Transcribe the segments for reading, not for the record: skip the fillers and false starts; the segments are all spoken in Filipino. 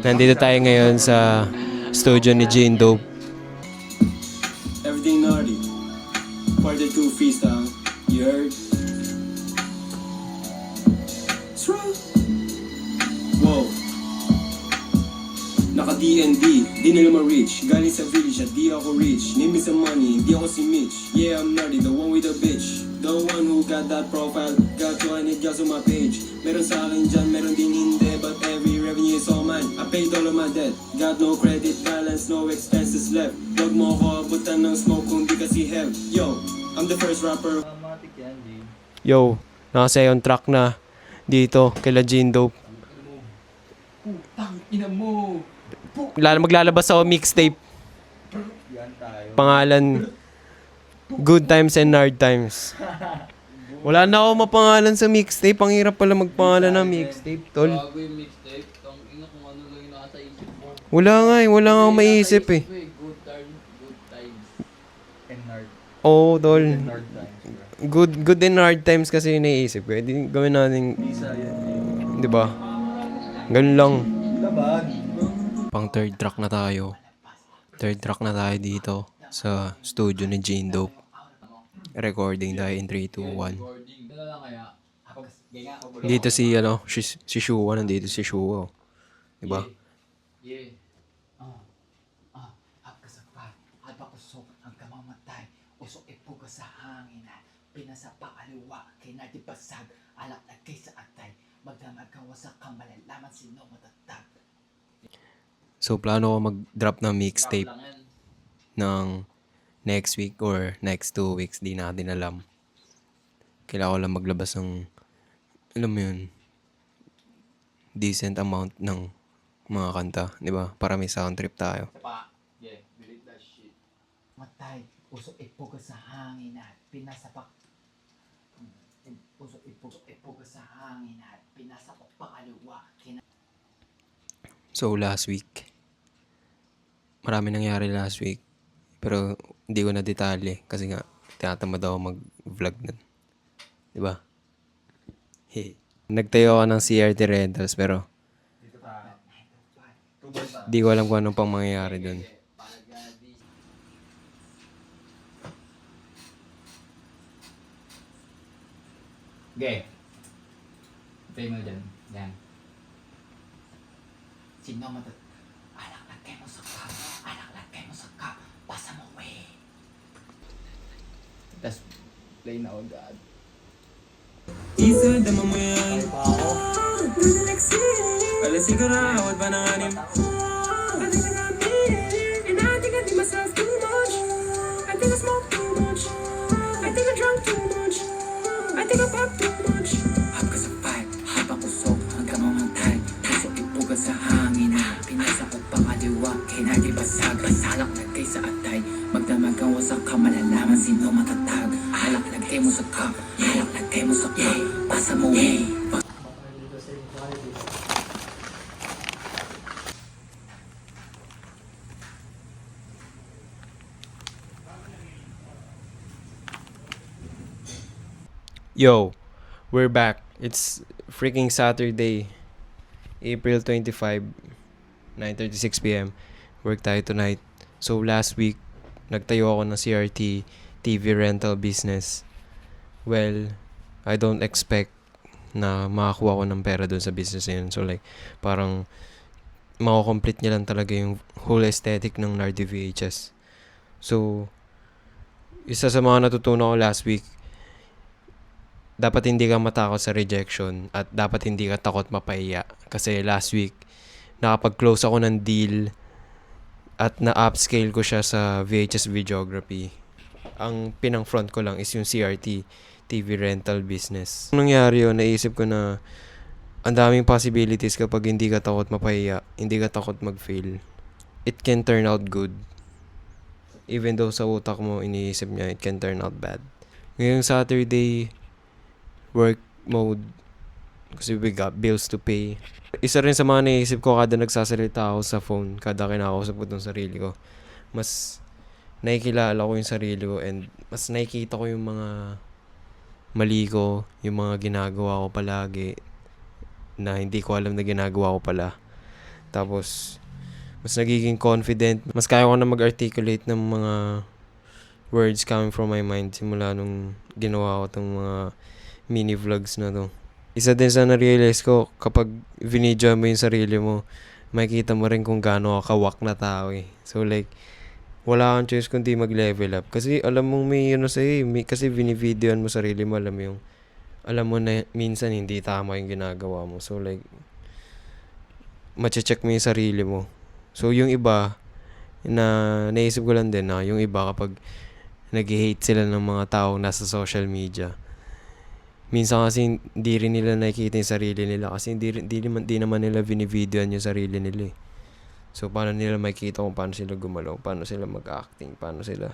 Nandito tayo ngayon sa studio ni Gene Dope. Everything naughty. Part 2 freestyle. You heard? Whoa. Naka DND, di nila ma-reach. Galing sa village at di ako rich. Name me some money, di ako si Mitch. Yeah, I'm nerdy, the one with the bitch. The one who got that profile. Got 200 girls on my page. Meron sa akin dyan, meron din hindi. But every revenue is all mine. I paid all of my debt. Got no credit balance, no expenses left. Wag mo ako abutan ng smoke kung di kasi help. Yo, I'm the first rapper. Yo, nasa on track na dito kila Gene Dope. Putang ina mo. Maglalabas ako mixtape. Yan tayo. Pangalan Good Times and Hard Times. Wala na ako mapangalan sa mixtape. Ang hirap pala magpangalan ng mixtape, tol. Bago yung mixtape, tang ina kung ano lang yung nasa isip mo. Wala nga eh. Wala nga akong maisip eh. Good times. And hard. Oo, tol. Hard times. Good and hard times kasi yung naisip ko. Di gawin natin, Isa yan. di ba? Ganun lang. Labag. Pang third track na tayo. Third track na tayo dito sa studio ni Gene Dope. Recording tayo in 3, 2, 1. Recording. Dala lang kaya. Dito si si Shua, nandito si Shua. Diba? Yeah. Hapkasapat, hapakusok ang kamamatay. Usok ipuga sa hangin at pinasa pakaliwa. Kinadibasag, alak na kay sa atay. Magdamag kang wasak kang malalaman sino matatag. So plano ko mag-drop ng mixtape ng next week or next 2 weeks. Di natin alam. Kailangan ko lang maglabas ng, alam mo yun, decent amount ng mga kanta. Diba? Para may sound trip tayo. Yeah, delete that shit. Matay, usok ipuga sa hangin at pinasapak. Usok ipuga sa hangin at pinasapak pakaliwa. So last week, marami nangyari last week. Pero hindi ko na detalye kasi nga tinatamad ako mag-vlog nun. Diba? Nagtayo ako ng CRT Rentals pero di ko alam kung anong pang mangyayari dun. Okay. Tayo mo dyan. Yan. Sino matat... Anak lagay mo sa cup. Anak lagay mo sa cup. Pasa mo, wey. Tapos, play na agad. Isa, dama mo yan. Alasing ko na, awad pa ng anim. And I think I do myself too much. I think I smoke too much. I think I drunk too much. I think I pop too much. Hap ka sa pipe, habang usok hanggang mamantay. Usok ipuga sa hangin na pinasa ko pangaliwa. Kinagibasag, basalak lagay sa atay. Magdamag ang wasak ka, malalaman sino matatag. Alak lagay mo sa cup, alak lagay mo sa cup. Pasa mo, wey. Yo, we're back. It's freaking Saturday, April 25, 9:36 p.m. Work tayo tonight. So last week, nagtayo ako ng CRT TV rental business. Well, I don't expect na makakuha ko ng pera doon sa business na yun. So like, parang mako-complete niya lang talaga yung whole aesthetic ng Nardi VHS. So, isa sa mga natutunan ko last week, dapat hindi ka matakot sa rejection at dapat hindi ka takot mapahiya. Kasi last week, nakapag-close ako ng deal at na-upscale ko siya sa VHS videography. Ang pinang-front ko lang is yung CRT TV rental business. Nung nangyari yun, naisip ko na ang daming possibilities kapag hindi ka takot mapahiya, hindi ka takot mag-fail. It can turn out good. Even though sa utak mo, iniisip niya, it can turn out bad. Ngayong Saturday, work mode kasi we got bills to pay. Isa rin sa mga naisip ko kada nagsasalita ako sa phone, kada kinakausap ko ng sarili ko, mas nakikilala ko yung sarili ko and mas nakikita ko yung mga mali ko, yung mga ginagawa ko palagi na hindi ko alam na ginagawa ko pala. Tapos, mas nagiging confident. Mas kaya ko na mag-articulate ng mga words coming from my mind simula nung ginawa ko tong mga mini vlogs na to. Isa din sa na-realize ko, kapag vinidyo mo yung sarili mo, makikita mo rin kung gaano ka kawak na tao eh. So like, wala kang choice kundi mag-level up. Kasi alam mong may sa'yo eh. Kasi binivideoan mo sarili mo, alam mo na minsan hindi tama yung ginagawa mo. So like, mache-check mo yung sarili mo. So yung iba, na naisip ko lang din na yung iba kapag nag-hate sila ng mga taong nasa social media, minsan kasi hindi rin nila nakikita yung sarili nila kasi di naman nila binivideoan yung sarili nila eh. So paano nila makikita kung paano sila gumalaw, paano sila mag-acting, paano sila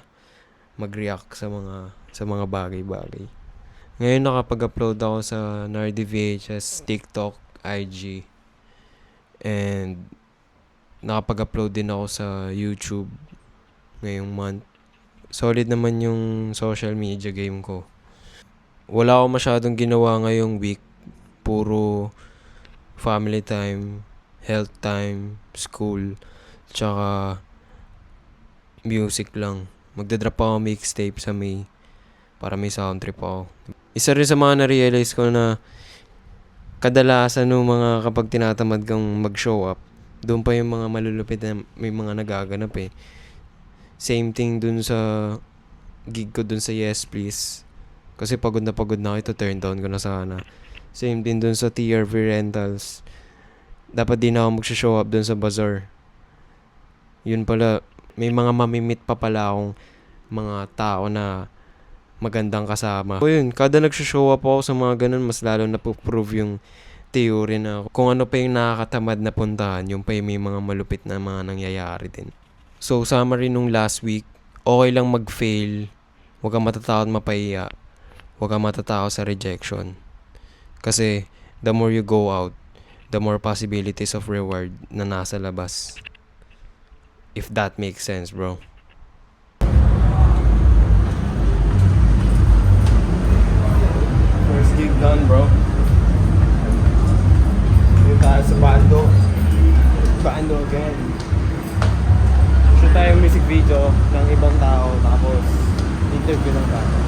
mag-react sa mga bagay-bagay. Ngayon nakapag-upload ako sa Nardi VHS, TikTok, IG, and nakapag-upload din ako sa YouTube ngayong month. Solid naman yung social media game ko. Wala ako masyadong ginawa ngayong week. Puro family time, health time, school, tsaka music lang. Magdadrop ako mixtape sa May para may sound trip ako. Isa rin sa mga na-realize ko na kadalasan ng mga kapag tinatamad kang mag-show up, doon pa yung mga malulupit na may mga nagaganap eh. Same thing dun sa gig ko dun sa Yes Please. Kasi pagod na ako, ito turn down ko na sana. Same din dun sa TRV Rentals. Dapat din ako mag-show up dun sa bazaar. Yun pala, may mga mamimit pa pala akong mga tao na magandang kasama. So yun, kada nag-show up ako sa mga ganun, mas lalo na prove yung theory na kung ano pa yung nakakatamad na puntahan, yung pa yung may mga malupit na mga nangyayari din. So, summary nung last week, okay lang mag-fail. Huwag kang matatakot mapahiya. Huwag kang matatakot sa rejection. Kasi, the more you go out, the more possibilities of reward na nasa labas. If that makes sense, bro. First gig done, bro. Dito tayo sa Bando. Bando again. Shoot tayo music video ng ibang tao tapos interview ng tao.